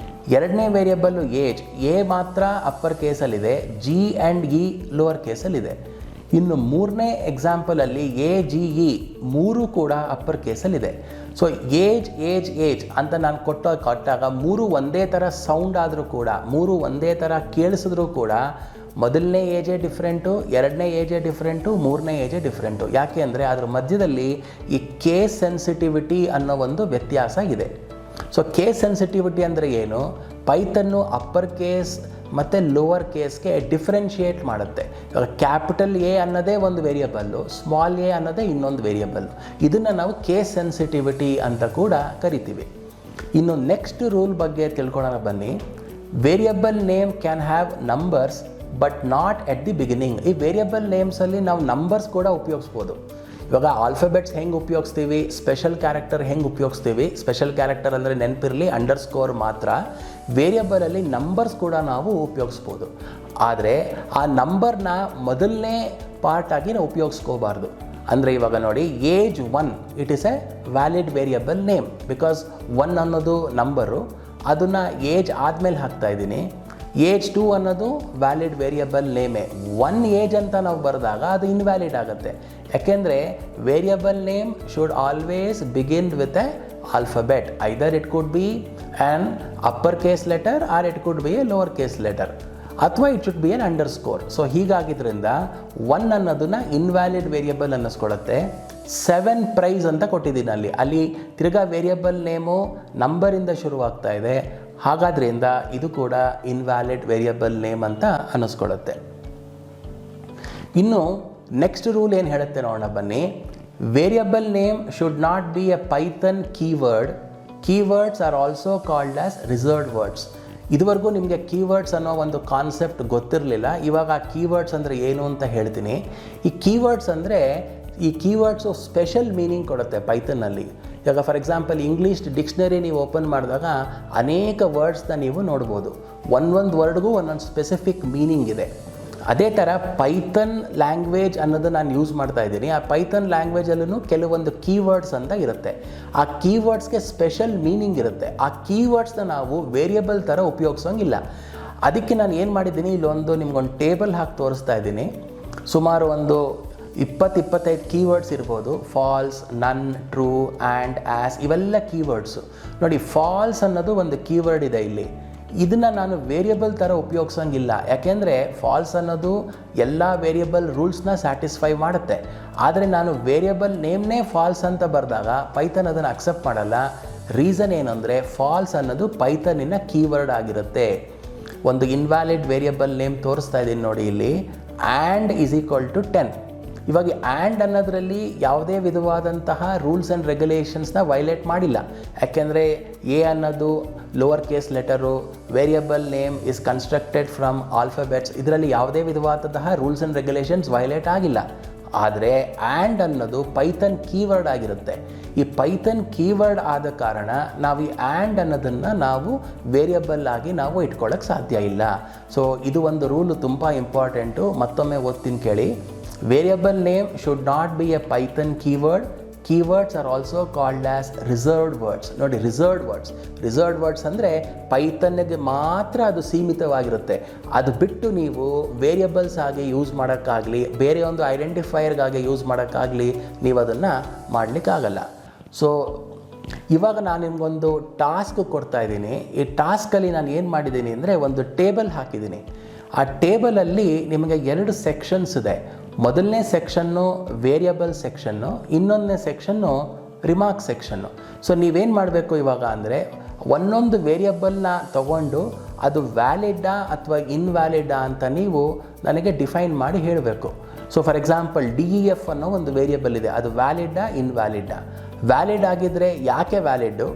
ಎರಡನೇ ವೇರಿಯಬಲ್ಲು ಏಜ್, ಎ ಮಾತ್ರ ಅಪ್ಪರ್ ಕೇಸಲ್ಲಿದೆ, ಜಿ ಆ್ಯಂಡ್ ಇ ಲೋವರ್ ಕೇಸಲ್ಲಿದೆ. ಇನ್ನು ಮೂರನೇ ಎಕ್ಸಾಂಪಲಲ್ಲಿ AGE 3 ಕೂಡ ಅಪ್ಪರ್ ಕೇಸಲ್ಲಿದೆ. ಸೊ ಏಜ್ ಅಂತ ನಾನು ಕೊಟ್ಟಾಗ 3 ಒಂದೇ ಥರ ಸೌಂಡ್ ಆದರೂ ಕೂಡ, 3 ಒಂದೇ ಥರ ಕೇಳಿಸಿದ್ರೂ ಕೂಡ ಮೊದಲನೇ ಏಜೇ ಡಿಫ್ರೆಂಟು, ಎರಡನೇ ಏಜೇ ಡಿಫ್ರೆಂಟು, ಮೂರನೇ ಏಜೇ ಡಿಫ್ರೆಂಟು. ಯಾಕೆ ಅಂದರೆ ಅದರ ಮಧ್ಯದಲ್ಲಿ ಈ ಕೇಸ್ ಸೆನ್ಸಿಟಿವಿಟಿ ಅನ್ನೋ ಒಂದು ವ್ಯತ್ಯಾಸ ಇದೆ. ಸೊ ಕೇಸ್ ಸೆನ್ಸಿಟಿವಿಟಿ ಅಂದರೆ ಏನು, ಪೈಥನ್ನು ಅಪ್ಪರ್ ಕೇಸ್ ಮತ್ತು ಲೋವರ್ ಕೇಸ್ಗೆ ಡಿಫ್ರೆನ್ಷಿಯೇಟ್ ಮಾಡುತ್ತೆ. ಇವಾಗ ಕ್ಯಾಪಿಟಲ್ A ಅನ್ನೋದೇ ಒಂದು ವೇರಿಯಬಲ್ಲು, ಸ್ಮಾಲ್ a ಅನ್ನೋದೇ ಇನ್ನೊಂದು ವೇರಿಯಬಲ್ಲು. ಇದನ್ನು ನಾವು ಕೇಸ್ ಸೆನ್ಸಿಟಿವಿಟಿ ಅಂತ ಕೂಡ ಕರಿತೀವಿ. ಇನ್ನು ನೆಕ್ಸ್ಟ್ ರೂಲ್ ಬಗ್ಗೆ ತಿಳ್ಕೊಳ್ಳೋಣ ಬನ್ನಿ. Variable name can have numbers but not at the beginning. ಈ ವೇರಿಯಬಲ್ ನೇಮ್ಸಲ್ಲಿ ನಾವು ನಂಬರ್ಸ್ ಕೂಡ ಉಪಯೋಗಿಸ್ಬೋದು. ಇವಾಗ ಆಲ್ಫಾಬೆಟ್ಸ್ ಹೆಂಗೆ ಉಪಯೋಗಿಸ್ತೀವಿ, ಸ್ಪೆಷಲ್ ಕ್ಯಾರೆಕ್ಟರ್ ಹೆಂಗೆ ಉಪಯೋಗಿಸ್ತೀವಿ. ಸ್ಪೆಷಲ್ ಕ್ಯಾರೆಕ್ಟರ್ ಅಂದರೆ ನೆನಪಿರಲಿ ಅಂಡರ್ಸ್ಕೋರ್ ಮಾತ್ರ. ವೇರಿಯಬಲಲ್ಲಿ ನಂಬರ್ಸ್ ಕೂಡ ನಾವು ಉಪಯೋಗಿಸ್ಬೋದು. ಆದರೆ ಆ ನಂಬರ್ನ ಮೊದಲನೇ ಪಾರ್ಟಾಗಿ ನಾವು ಉಪಯೋಗಿಸ್ಕೋಬಾರ್ದು. ಅಂದರೆ ಇವಾಗ ನೋಡಿ, age 1 it is A valid variable name, because 1 ಅನ್ನೋದು ನಂಬರು, ಅದನ್ನು ಏಜ್ ಆದಮೇಲೆ ಹಾಕ್ತಾ ಇದ್ದೀನಿ. ಏಜ್ 2 ಅನ್ನೋದು ವ್ಯಾಲಿಡ್ ವೇರಿಯಬಲ್ ನೇಮೇ. 1 ಏಜ್ ಅಂತ ನಾವು ಬರೆದಾಗ ಅದು ಇನ್ವ್ಯಾಲಿಡ್ ಆಗುತ್ತೆ. ಯಾಕೆಂದರೆ variable name should always begin with a alphabet. Either it could be an upper case letter or it could be a lower case letter, ಅಥವಾ it should be an underscore. So ಹೀಗಾಗಿದ್ದರಿಂದ 1 ಅನ್ನೋದನ್ನು invalid variable ಅನ್ನಿಸ್ಕೊಳ್ಳುತ್ತೆ. 7 price ಅಂತ ಕೊಟ್ಟಿದ್ದೀನಿ ಅಲ್ಲಿ ತಿರ್ಗಾ variable name ನಂಬರಿಂದ ಶುರುವಾಗ್ತಾ ಇದೆ. ಹಾಗಾದ್ರಿಂದ ಇದು ಕೂಡ ಇನ್ವ್ಯಾಲಿಡ್ ವೇರಿಯಬಲ್ ನೇಮ್ ಅಂತ ಅನ್ನಿಸ್ಕೊಳ್ಳುತ್ತೆ. ಇನ್ನು ನೆಕ್ಸ್ಟ್ ರೂಲ್ ಏನು ಹೇಳುತ್ತೆ ನೋಡೋಣ ಬನ್ನಿ. Variable name should not be A Python keyword. Keywords are also called as reserved words. ಇದುವರೆಗೂ ನಿಮಗೆ ಕೀವರ್ಡ್ಸ್ ಅನ್ನೋ ಒಂದು ಕಾನ್ಸೆಪ್ಟ್ ಗೊತ್ತಿರಲಿಲ್ಲ. ಇವಾಗ ಆ ಕೀವರ್ಡ್ಸ್ ಅಂದರೆ ಏನು ಅಂತ ಹೇಳ್ತೀನಿ. ಈ ಕೀವರ್ಡ್ಸ್ ಅಂದರೆ ಈ ಕೀವರ್ಡ್ಸು ಸ್ಪೆಷಲ್ ಮೀನಿಂಗ್ ಕೊಡುತ್ತೆ ಪೈಥನ್ನಲ್ಲಿ. ಇವಾಗ ಫಾರ್ ಎಕ್ಸಾಂಪಲ್ ಇಂಗ್ಲೀಷ್ ಡಿಕ್ಷನರಿ ನೀವು ಓಪನ್ ಮಾಡಿದಾಗ ಅನೇಕ ವರ್ಡ್ಸ್ನ ನೀವು ನೋಡ್ಬೋದು. ಒಂದೊಂದು ವರ್ಡ್ಗೂ ಒಂದೊಂದು ಸ್ಪೆಸಿಫಿಕ್ ಮೀನಿಂಗ್ ಇದೆ. ಅದೇ ಥರ ಪೈಥನ್ ಲ್ಯಾಂಗ್ವೇಜ್ ಅನ್ನೋದು ನಾನು ಯೂಸ್ ಮಾಡ್ತಾ ಇದ್ದೀನಿ. ಆ ಪೈಥನ್ ಲ್ಯಾಂಗ್ವೇಜಲ್ಲೂ ಕೆಲವೊಂದು ಕೀವರ್ಡ್ಸ್ ಅಂತ ಇರುತ್ತೆ. ಆ ಕೀವರ್ಡ್ಸ್ಗೆ ಸ್ಪೆಷಲ್ ಮೀನಿಂಗ್ ಇರುತ್ತೆ. ಆ ಕೀವರ್ಡ್ಸ್ನ ನಾವು ವೇರಿಯಬಲ್ ಥರ ಉಪಯೋಗಿಸೋಂಗಿಲ್ಲ. ಅದಕ್ಕೆ ನಾನು ಏನು ಮಾಡಿದ್ದೀನಿ, ಇಲ್ಲೊಂದು ನಿಮ್ಗೊಂದು ಟೇಬಲ್ ಹಾಕಿ ತೋರಿಸ್ತಾ ಇದ್ದೀನಿ. ಸುಮಾರು ಒಂದು 20-25 ಕೀವರ್ಡ್ಸ್ ಇರ್ಬೋದು. ಫಾಲ್ಸ್, ನನ್, ಟ್ರೂ, ಆ್ಯಂಡ್, ಆ್ಯಸ್ ಇವೆಲ್ಲ ಕೀವರ್ಡ್ಸು. ನೋಡಿ, ಫಾಲ್ಸ್ ಅನ್ನೋದು ಒಂದು ಕೀವರ್ಡ್ ಇದೆ ಇಲ್ಲಿ. ಇದನ್ನು ನಾನು ವೇರಿಯಬಲ್ ಥರ ಉಪಯೋಗಿಸೋಂಗಿಲ್ಲ. ಯಾಕೆಂದರೆ ಫಾಲ್ಸ್ ಅನ್ನೋದು ಎಲ್ಲ ವೇರಿಯಬಲ್ ರೂಲ್ಸ್ನ ಸ್ಯಾಟಿಸ್ಫೈ ಮಾಡುತ್ತೆ. ಆದರೆ ನಾನು ವೇರಿಯಬಲ್ ನೇಮ್ನೇ ಫಾಲ್ಸ್ ಅಂತ ಬರೆದಾಗ ಪೈಥನ್ ಅದನ್ನು ಅಕ್ಸೆಪ್ಟ್ ಮಾಡಲ್ಲ. ರೀಸನ್ ಏನಂದರೆ ಫಾಲ್ಸ್ ಅನ್ನೋದು ಪೈಥನ್ನಿನ ಕೀವರ್ಡ್ ಆಗಿರುತ್ತೆ. ಒಂದು ಇನ್ವ್ಯಾಲಿಡ್ ವೇರಿಯಬಲ್ ನೇಮ್ ತೋರಿಸ್ತಾ ಇದ್ದೀನಿ ನೋಡಿ ಇಲ್ಲಿ. And is equal to 10. ಇವಾಗ ಆ್ಯಂಡ್ ಅನ್ನೋದರಲ್ಲಿ ಯಾವುದೇ ವಿಧವಾದಂತಹ ರೂಲ್ಸ್ ಆ್ಯಂಡ್ ರೆಗ್ಯುಲೇಷನ್ಸ್ನ ವೈಲೇಟ್ ಮಾಡಿಲ್ಲ. ಯಾಕೆಂದರೆ ಎ ಅನ್ನೋದು lower case letter, variable name is constructed from alphabets, ಇದರಲ್ಲಿ ಯಾವುದೇ ವಿಧವಾದಂತಹ ರೂಲ್ಸ್ ಆ್ಯಂಡ್ ರೆಗ್ಯುಲೇಷನ್ಸ್ ವೈಲೇಟ್ ಆಗಿಲ್ಲ. ಆದರೆ ಆ್ಯಂಡ್ ಅನ್ನೋದು ಪೈಥನ್ ಕೀವರ್ಡ್ ಆಗಿರುತ್ತೆ. ಈ ಪೈಥನ್ ಕೀವರ್ಡ್ ಆದ ಕಾರಣ ನಾವು ಈ ಆ್ಯಂಡ್ ಅನ್ನೋದನ್ನು ನಾವು ವೇರಿಯಬಲ್ ಆಗಿ ನಾವು ಇಟ್ಕೊಳ್ಳೋಕ್ಕೆ ಸಾಧ್ಯ ಇಲ್ಲ. ಸೊ ಇದು ಒಂದು ರೂಲು ತುಂಬ ಇಂಪಾರ್ಟೆಂಟು. ಮತ್ತೊಮ್ಮೆ ಓದ್ತೀನಿ ಕೇಳಿ. Variable name should not be A Python keyword. Keywords are also called as reserved words. ನೋಡಿ, ರಿಸರ್ವ್ಡ್ ವರ್ಡ್ಸ್ ಅಂದರೆ ಪೈಥನ್ಗೆ ಮಾತ್ರ ಅದು ಸೀಮಿತವಾಗಿರುತ್ತೆ. ಅದು ಬಿಟ್ಟು ನೀವು ವೇರಿಯಬಲ್ಸ್ ಆಗಿ ಯೂಸ್ ಮಾಡೋಕ್ಕಾಗಲಿ, ಬೇರೆ ಒಂದು ಐಡೆಂಟಿಫೈಯರ್ಗಾಗಿ ಯೂಸ್ ಮಾಡೋಕ್ಕಾಗಲಿ ನೀವು ಅದನ್ನು ಮಾಡಲಿಕ್ಕಾಗಲ್ಲ. ಸೊ ಇವಾಗ ನಾನು ನಿಮಗೊಂದು ಟಾಸ್ಕ್ ಕೊಡ್ತಾ ಇದ್ದೀನಿ. ಈ ಟಾಸ್ಕಲ್ಲಿ ನಾನು ಏನು ಮಾಡಿದ್ದೀನಿ ಅಂದರೆ ಒಂದು ಟೇಬಲ್ ಹಾಕಿದ್ದೀನಿ. ಆ ಟೇಬಲಲ್ಲಿ ನಿಮಗೆ 2 ಸೆಕ್ಷನ್ಸ್ ಇದೆ. ಮೊದಲನೇ ಸೆಕ್ಷನ್ನು ವೇರಿಯಬಲ್ ಸೆಕ್ಷನ್ನು, ಇನ್ನೊಂದನೇ ಸೆಕ್ಷನ್ನು ರಿಮಾರ್ಕ್ ಸೆಕ್ಷನ್ನು. ಸೊ ನೀವೇನು ಮಾಡಬೇಕು ಇವಾಗ ಅಂದರೆ ಒಂದೊಂದು ವೇರಿಯಬಲ್ನ ತಗೊಂಡು ಅದು ವ್ಯಾಲಿಡಾ ಅಥವಾ ಇನ್ವ್ಯಾಲಿಡಾ ಅಂತ ನೀವು ನನಗೆ ಡಿಫೈನ್ ಮಾಡಿ ಹೇಳಬೇಕು. ಸೊ ಫಾರ್ ಎಕ್ಸಾಂಪಲ್ DEF ಅನ್ನೋ ಒಂದು ವೇರಿಯಬಲ್ ಇದೆ, ಅದು ವ್ಯಾಲಿಡಾ ಇನ್ವ್ಯಾಲಿಡಾ. ವ್ಯಾಲಿಡ್ ಆಗಿದ್ದರೆ ಯಾಕೆ ವ್ಯಾಲಿಡ್ಡು,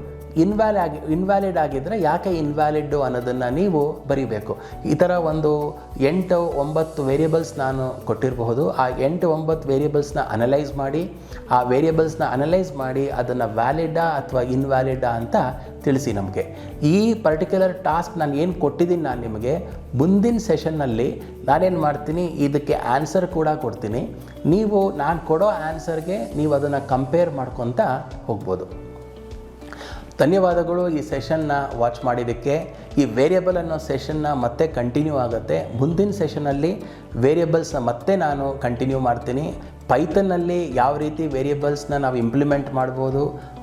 ಇನ್ವ್ಯಾಲಿಡ್ ಆಗಿದ್ದರೆ ಯಾಕೆ ಇನ್ವ್ಯಾಲಿಡ್ಡು ಅನ್ನೋದನ್ನು ನೀವು ಬರೀಬೇಕು. ಈ ಥರ ಒಂದು 8-9 ವೇರಿಯಬಲ್ಸ್ ನಾನು ಕೊಟ್ಟಿರಬಹುದು. ಆ 8-9 ವೇರಿಯಬಲ್ಸ್ನ ಅನಲೈಸ್ ಮಾಡಿ ಅದನ್ನು ವ್ಯಾಲಿಡಾ ಅಥವಾ ಇನ್ವ್ಯಾಲಿಡಾ ಅಂತ ತಿಳಿಸಿ ನಮಗೆ. ಈ ಪರ್ಟಿಕ್ಯುಲರ್ ಟಾಸ್ಕ್ ನಾನು ಏನು ಕೊಟ್ಟಿದ್ದೀನಿ ನಾನು ನಿಮಗೆ, ಮುಂದಿನ ಸೆಷನ್ನಲ್ಲಿ ನಾನೇನು ಮಾಡ್ತೀನಿ, ಇದಕ್ಕೆ ಆನ್ಸರ್ ಕೂಡ ಕೊಡ್ತೀನಿ. ನೀವು ನಾನು ಕೊಡೋ ಆನ್ಸರ್ಗೆ ನೀವು ಅದನ್ನು ಕಂಪೇರ್ ಮಾಡ್ಕೊತ ಹೋಗ್ಬೋದು. ಧನ್ಯವಾದಗಳು ಈ ಸೆಷನ್ನ ವಾಚ್ ಮಾಡಿದ್ದಕ್ಕೆ. ಈ ವೇರಿಯಬಲ್ ಅನ್ನೋ ಸೆಷನ್ನ ಮತ್ತೆ ಕಂಟಿನ್ಯೂ ಆಗುತ್ತೆ. ಮುಂದಿನ ಸೆಷನಲ್ಲಿ ವೇರಿಯಬಲ್ಸ್ನ ಮತ್ತೆ ನಾನು ಕಂಟಿನ್ಯೂ ಮಾಡ್ತೀನಿ. ಪೈಥನ್ನಲ್ಲಿ ಯಾವ ರೀತಿ ವೇರಿಯಬಲ್ಸ್ನ ನಾವು ಇಂಪ್ಲಿಮೆಂಟ್ ಮಾಡ್ಬೋದು,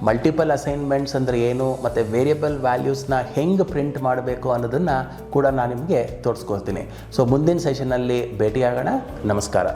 ಮಲ್ಟಿಪಲ್ ಅಸೈನ್ಮೆಂಟ್ಸ್ ಅಂದರೆ ಏನು, ಮತ್ತು ವೇರಿಯಬಲ್ ವ್ಯಾಲ್ಯೂಸ್ನ ಹೆಂಗೆ ಪ್ರಿಂಟ್ ಮಾಡಬೇಕು ಅನ್ನೋದನ್ನು ಕೂಡ ನಾನು ನಿಮಗೆ ತೋರಿಸ್ಕೊಳ್ತೀನಿ. ಸೊ ಮುಂದಿನ ಸೆಷನ್ನಲ್ಲಿ ಭೇಟಿಯಾಗೋಣ. ನಮಸ್ಕಾರ.